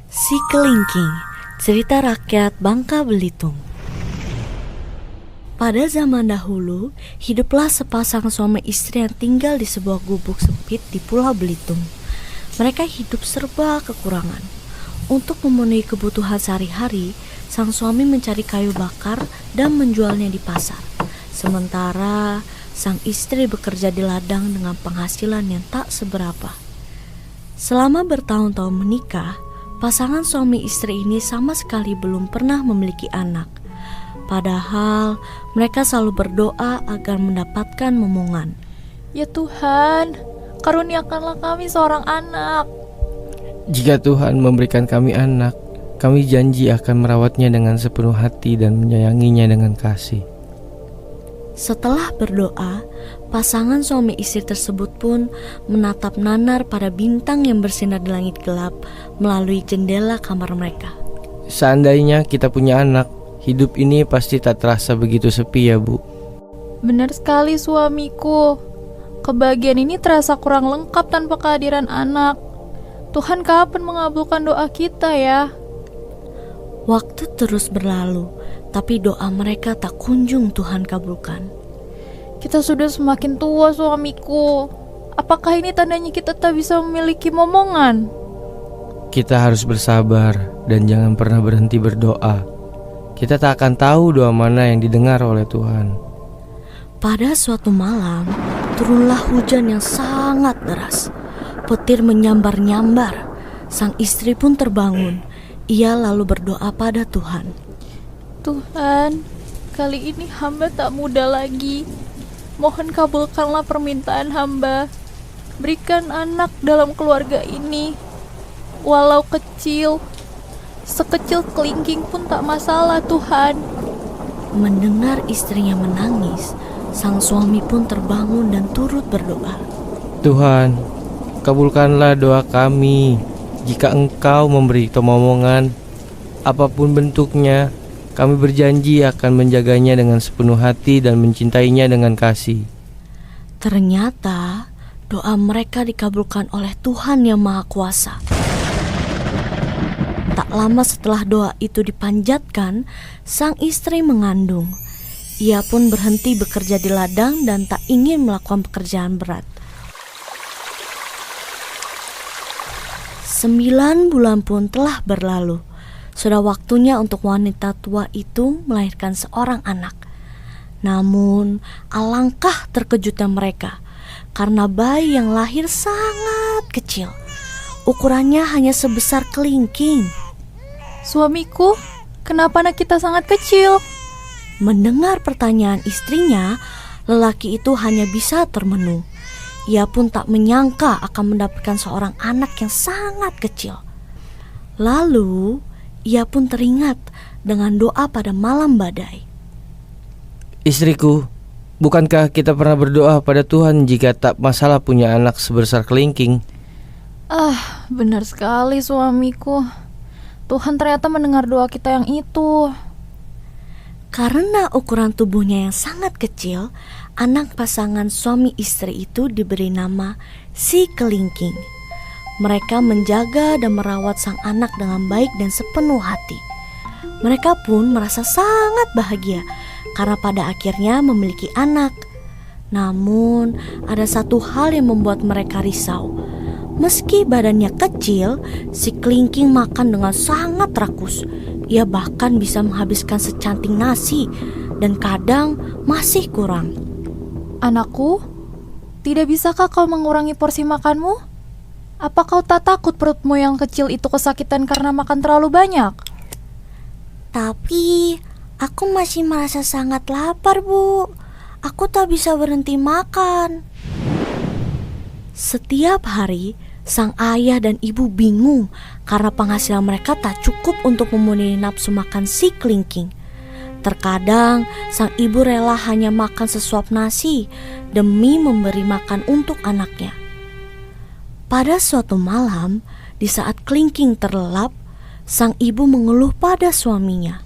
Si Kelingking, cerita rakyat Bangka Belitung. Pada zaman dahulu, hiduplah sepasang suami istri yang tinggal di sebuah gubuk sempit di Pulau Belitung. Mereka hidup serba kekurangan. Untuk memenuhi kebutuhan sehari-hari, sang suami mencari kayu bakar dan menjualnya di pasar. Sementara sang istri bekerja di ladang dengan penghasilan yang tak seberapa. Selama bertahun-tahun menikah, pasangan suami istri ini sama sekali belum pernah memiliki anak. Padahal mereka selalu berdoa agar mendapatkan momongan. Ya Tuhan, karuniakanlah kami seorang anak. Jika Tuhan memberikan kami anak, kami janji akan merawatnya dengan sepenuh hati dan menyayanginya dengan kasih. Setelah berdoa, pasangan suami istri tersebut pun menatap nanar pada bintang yang bersinar di langit gelap melalui jendela kamar mereka. Seandainya kita punya anak, hidup ini pasti tak terasa begitu sepi ya Bu. Benar sekali suamiku. Kebahagiaan ini terasa kurang lengkap tanpa kehadiran anak. Tuhan kapan mengabulkan doa kita ya? Waktu terus berlalu, tapi doa mereka tak kunjung Tuhan kabulkan. Kita sudah semakin tua suamiku. Apakah ini tandanya kita tak bisa memiliki momongan? Kita harus bersabar dan jangan pernah berhenti berdoa. Kita tak akan tahu doa mana yang didengar oleh Tuhan. Pada suatu malam, turunlah hujan yang sangat deras. Petir menyambar-nyambar. Sang istri pun terbangun. Ia lalu berdoa pada Tuhan. Tuhan, kali ini hamba tak muda lagi. Mohon kabulkanlah permintaan hamba. Berikan anak dalam keluarga ini. Walau kecil, sekecil kelingking pun tak masalah Tuhan. Mendengar istrinya menangis, sang suami pun terbangun dan turut berdoa. Tuhan, kabulkanlah doa kami. Jika Engkau memberi momongan, apapun bentuknya, kami berjanji akan menjaganya dengan sepenuh hati dan mencintainya dengan kasih. Ternyata doa mereka dikabulkan oleh Tuhan yang Maha Kuasa. Tak lama setelah doa itu dipanjatkan, sang istri mengandung. Ia pun berhenti bekerja di ladang dan tak ingin melakukan pekerjaan berat. 9 bulan pun telah berlalu. Sudah waktunya untuk wanita tua itu melahirkan seorang anak. Namun, alangkah terkejutnya mereka karena bayi yang lahir sangat kecil. Ukurannya hanya sebesar kelingking. Suamiku, kenapa anak kita sangat kecil? Mendengar pertanyaan istrinya, lelaki itu hanya bisa termenung. Ia pun tak menyangka akan mendapatkan seorang anak yang sangat kecil. Lalu, ia pun teringat dengan doa pada malam badai. Istriku, bukankah kita pernah berdoa pada Tuhan jika tak masalah punya anak sebesar kelingking? Benar sekali suamiku. Tuhan ternyata mendengar doa kita yang itu. Karena ukuran tubuhnya yang sangat kecil, anak pasangan suami istri itu diberi nama Si Kelingking. Mereka menjaga dan merawat sang anak dengan baik dan sepenuh hati. Mereka pun merasa sangat bahagia karena pada akhirnya memiliki anak. Namun, ada satu hal yang membuat mereka risau. Meski badannya kecil, si Kelingking makan dengan sangat rakus. Ia bahkan bisa menghabiskan secanting nasi dan kadang masih kurang. Anakku, tidak bisakah kau mengurangi porsi makanmu? Apa kau tak takut perutmu yang kecil itu kesakitan karena makan terlalu banyak? Tapi aku masih merasa sangat lapar, Bu. Aku tak bisa berhenti makan. Setiap hari, sang ayah dan ibu bingung karena penghasilan mereka tak cukup untuk memenuhi nafsu makan si Kelingking. Terkadang, sang ibu rela hanya makan sesuap nasi demi memberi makan untuk anaknya. Pada suatu malam, di saat Kelingking terlelap, sang ibu mengeluh pada suaminya.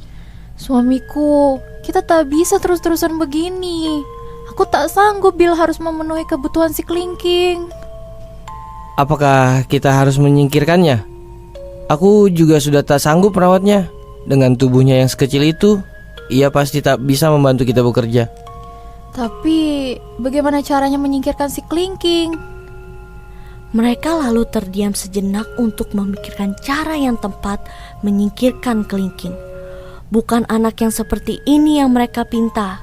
Suamiku, kita tak bisa terus-terusan begini. Aku tak sanggup bila harus memenuhi kebutuhan si Kelingking. Apakah kita harus menyingkirkannya? Aku juga sudah tak sanggup merawatnya. Dengan tubuhnya yang sekecil itu, ia pasti tak bisa membantu kita bekerja. Tapi bagaimana caranya menyingkirkan si kelingking? Mereka lalu terdiam sejenak untuk memikirkan cara yang tepat menyingkirkan kelingking. Bukan anak yang seperti ini yang mereka pinta,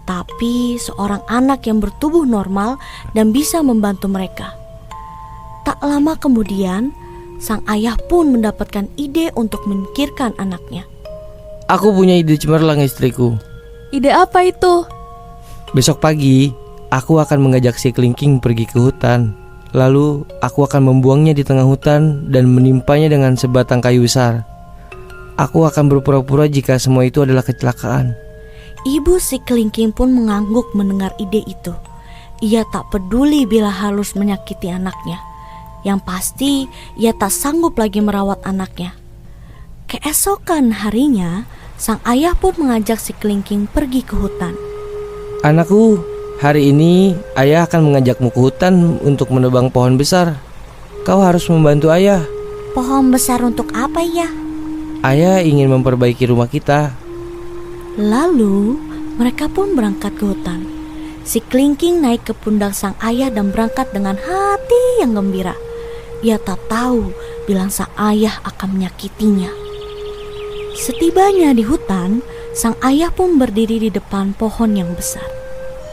tapi seorang anak yang bertubuh normal dan bisa membantu mereka. Tak lama kemudian, sang ayah pun mendapatkan ide untuk menyingkirkan anaknya. Aku punya ide cemerlang, istriku. Ide apa itu? Besok pagi, aku akan mengajak si kelingking pergi ke hutan. Lalu, aku akan membuangnya di tengah hutan dan menimpanya dengan sebatang kayu besar. Aku akan berpura-pura jika semua itu adalah kecelakaan. Ibu si kelingking pun mengangguk mendengar ide itu. Ia tak peduli bila harus menyakiti anaknya. Yang pasti, ia tak sanggup lagi merawat anaknya. Keesokan harinya, sang ayah pun mengajak si kelingking pergi ke hutan. Anakku, hari ini ayah akan mengajakmu ke hutan untuk menebang pohon besar. Kau harus membantu ayah. Pohon besar untuk apa ya? Ayah ingin memperbaiki rumah kita. Lalu, mereka pun berangkat ke hutan. Si kelingking naik ke pundak sang ayah dan berangkat dengan hati yang gembira. Ia tak tahu bila sang ayah akan menyakitinya. Setibanya di hutan, sang ayah pun berdiri di depan pohon yang besar.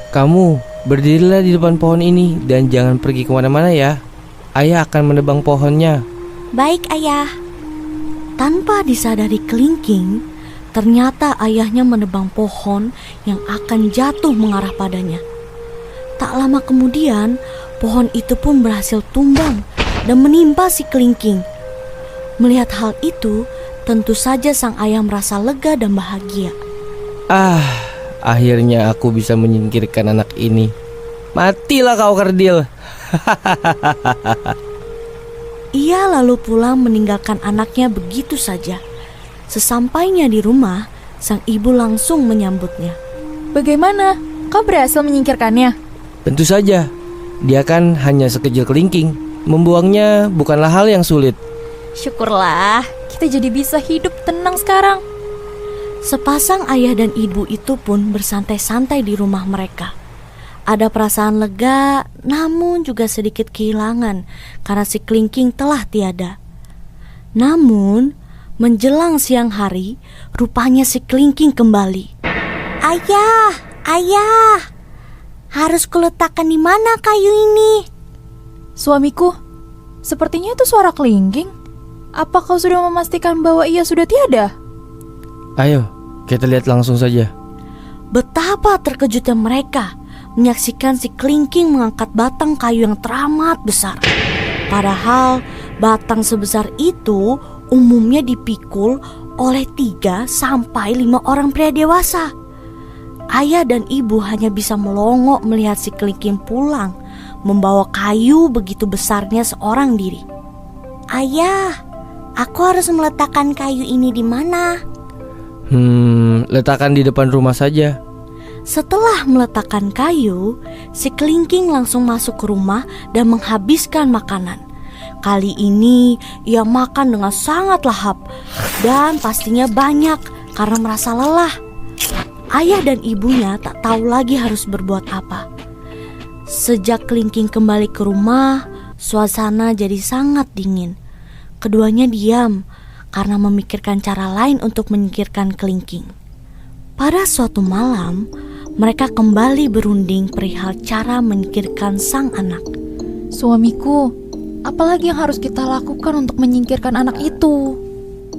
Kamu berdirilah di depan pohon ini dan jangan pergi kemana-mana ya. Ayah akan menebang pohonnya. Baik ayah. Tanpa disadari kelingking, ternyata ayahnya menebang pohon yang akan jatuh mengarah padanya. Tak lama kemudian, pohon itu pun berhasil tumbang dan menimpa si kelingking. Melihat hal itu, tentu saja sang ayah merasa lega dan bahagia. Akhirnya aku bisa menyingkirkan anak ini. Matilah kau kerdil. Ia lalu pulang meninggalkan anaknya begitu saja. Sesampainya di rumah, sang ibu langsung menyambutnya. Bagaimana? Kau berhasil menyingkirkannya? Tentu saja. Dia kan hanya sekecil kelingking. Membuangnya bukanlah hal yang sulit. Syukurlah, kita jadi bisa hidup tenang sekarang. Sepasang ayah dan ibu itu pun bersantai-santai di rumah mereka. Ada perasaan lega, namun juga sedikit kehilangan karena si kelingking telah tiada. Namun, menjelang siang hari, rupanya si kelingking kembali. Ayah, ayah, harus kuletakkan di mana kayu ini? Suamiku, sepertinya itu suara kelingking. Apa kau sudah memastikan bahwa ia sudah tiada? Ayo, kita lihat langsung saja. Betapa terkejutnya mereka menyaksikan si kelingking mengangkat batang kayu yang teramat besar. Padahal batang sebesar itu umumnya dipikul oleh 3 sampai 5 orang pria dewasa. Ayah dan ibu hanya bisa melongo melihat si kelingking pulang membawa kayu begitu besarnya seorang diri. Ayah, aku harus meletakkan kayu ini di mana? Letakkan di depan rumah saja. Setelah meletakkan kayu, si kelingking langsung masuk ke rumah dan menghabiskan makanan. Kali ini ia makan dengan sangat lahap dan pastinya banyak karena merasa lelah. Ayah dan ibunya tak tahu lagi harus berbuat apa. Sejak kelingking kembali ke rumah, suasana jadi sangat dingin. Keduanya diam karena memikirkan cara lain untuk menyingkirkan kelingking. Pada suatu malam, mereka kembali berunding perihal cara menyingkirkan sang anak. Suamiku, apalagi yang harus kita lakukan untuk menyingkirkan anak itu?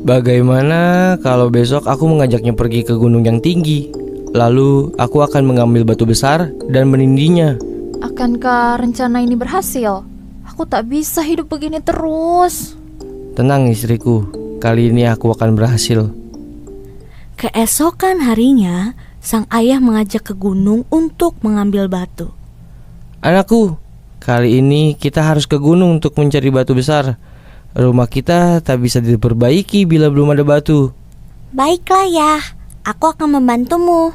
Bagaimana kalau besok aku mengajaknya pergi ke gunung yang tinggi? Lalu aku akan mengambil batu besar dan menindihnya. Akankah rencana ini berhasil? Aku tak bisa hidup begini terus. Tenang istriku, kali ini aku akan berhasil. Keesokan harinya, sang ayah mengajak ke gunung untuk mengambil batu. Anakku, kali ini kita harus ke gunung untuk mencari batu besar. Rumah kita tak bisa diperbaiki bila belum ada batu. Baiklah ya, aku akan membantumu.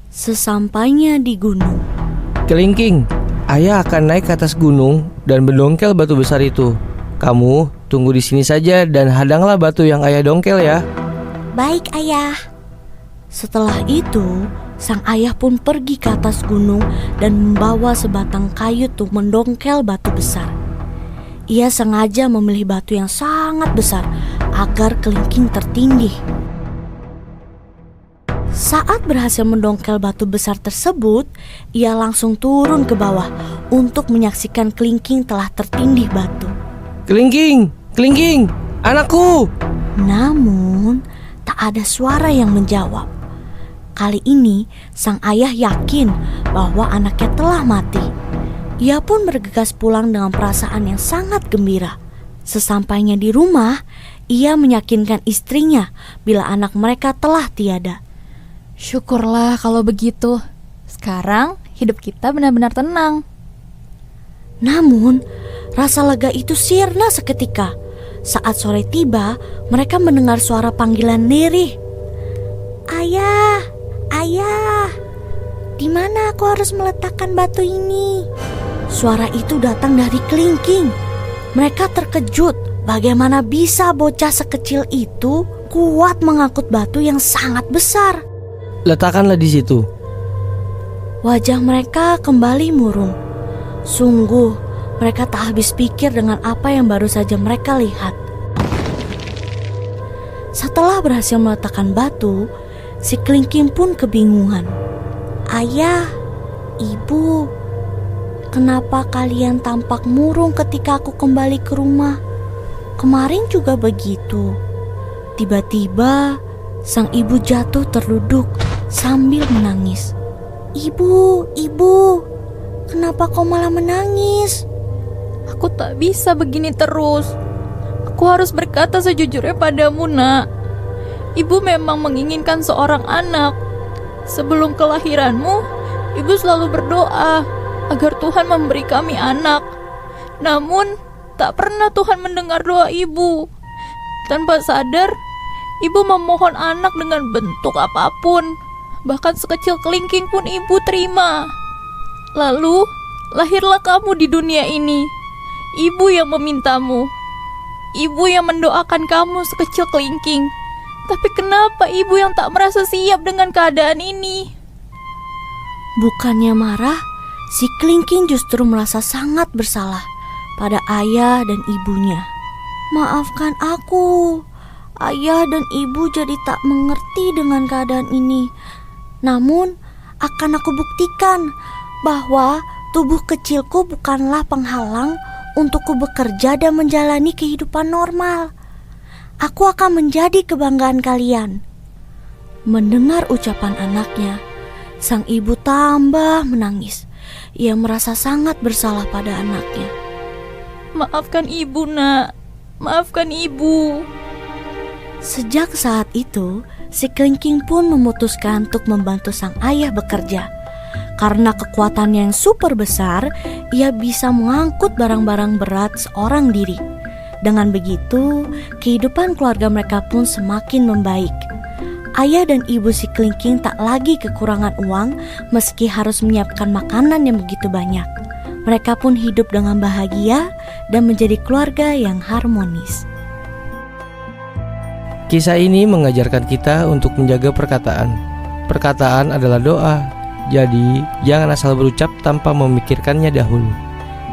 Sesampainya di gunung, Kelingking, ayah akan naik ke atas gunung dan mendongkel batu besar itu. Kamu tunggu di sini saja dan hadanglah batu yang ayah dongkel ya. Baik, Ayah. Setelah itu, sang ayah pun pergi ke atas gunung dan membawa sebatang kayu untuk mendongkel batu besar. Ia sengaja memilih batu yang sangat besar agar kelingking tertindih. Saat berhasil mendongkel batu besar tersebut, ia langsung turun ke bawah untuk menyaksikan kelingking telah tertindih batu. Kelingking, kelingking, anakku. Namun, tak ada suara yang menjawab. Kali ini, sang ayah yakin bahwa anaknya telah mati. Ia pun bergegas pulang dengan perasaan yang sangat gembira. Sesampainya di rumah, ia meyakinkan istrinya bila anak mereka telah tiada. Syukurlah kalau begitu. Sekarang hidup kita benar-benar tenang. Namun, rasa lega itu sirna seketika. Saat sore tiba, mereka mendengar suara panggilan lirih. Ayah, ayah, di mana aku harus meletakkan batu ini? Suara itu datang dari kelingking. Mereka terkejut bagaimana bisa bocah sekecil itu kuat mengangkut batu yang sangat besar. Letakkanlah di situ. Wajah mereka kembali murung. Sungguh, mereka tak habis pikir dengan apa yang baru saja mereka lihat. Setelah berhasil meletakkan batu, si kelingking pun kebingungan. Ayah, ibu, kenapa kalian tampak murung ketika aku kembali ke rumah? Kemarin juga begitu. Tiba-tiba, sang ibu jatuh terduduk sambil menangis. Ibu, kenapa kau malah menangis? Aku tak bisa begini terus. Aku harus berkata sejujurnya padamu, Nak. Ibu memang menginginkan seorang anak. Sebelum kelahiranmu, ibu selalu berdoa agar Tuhan memberi kami anak. Namun, tak pernah Tuhan mendengar doa ibu. Tanpa sadar, ibu memohon anak dengan bentuk apapun. Bahkan sekecil kelingking pun ibu terima. Lalu, lahirlah kamu di dunia ini. Ibu yang memintamu. Ibu yang mendoakan kamu sekecil kelingking. Tapi kenapa ibu yang tak merasa siap dengan keadaan ini? Bukannya marah, si kelingking justru merasa sangat bersalah pada ayah dan ibunya. Maafkan aku, ayah dan ibu jadi tak mengerti dengan keadaan ini. Namun, akan aku buktikan bahwa tubuh kecilku bukanlah penghalang untukku bekerja dan menjalani kehidupan normal. Aku akan menjadi kebanggaan kalian. Mendengar ucapan anaknya, sang ibu tambah menangis. Ia merasa sangat bersalah pada anaknya. Maafkan ibu, Nak. Maafkan ibu. Sejak saat itu, si kelingking pun memutuskan untuk membantu sang ayah bekerja. Karena kekuatannya yang super besar, ia bisa mengangkut barang-barang berat seorang diri. Dengan begitu, kehidupan keluarga mereka pun semakin membaik. Ayah dan ibu si kelingking tak lagi kekurangan uang meski harus menyiapkan makanan yang begitu banyak. Mereka pun hidup dengan bahagia dan menjadi keluarga yang harmonis. Kisah ini mengajarkan kita untuk menjaga perkataan. Perkataan adalah doa. Jadi, jangan asal berucap tanpa memikirkannya dahulu.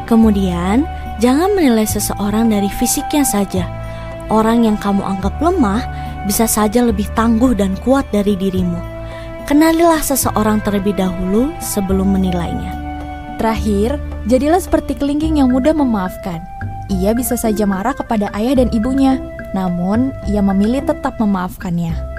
Kemudian, jangan menilai seseorang dari fisiknya saja. Orang yang kamu anggap lemah bisa saja lebih tangguh dan kuat dari dirimu. Kenalilah seseorang terlebih dahulu sebelum menilainya. Terakhir, jadilah seperti kelingking yang mudah memaafkan. Ia bisa saja marah kepada ayah dan ibunya, namun ia memilih tetap memaafkannya.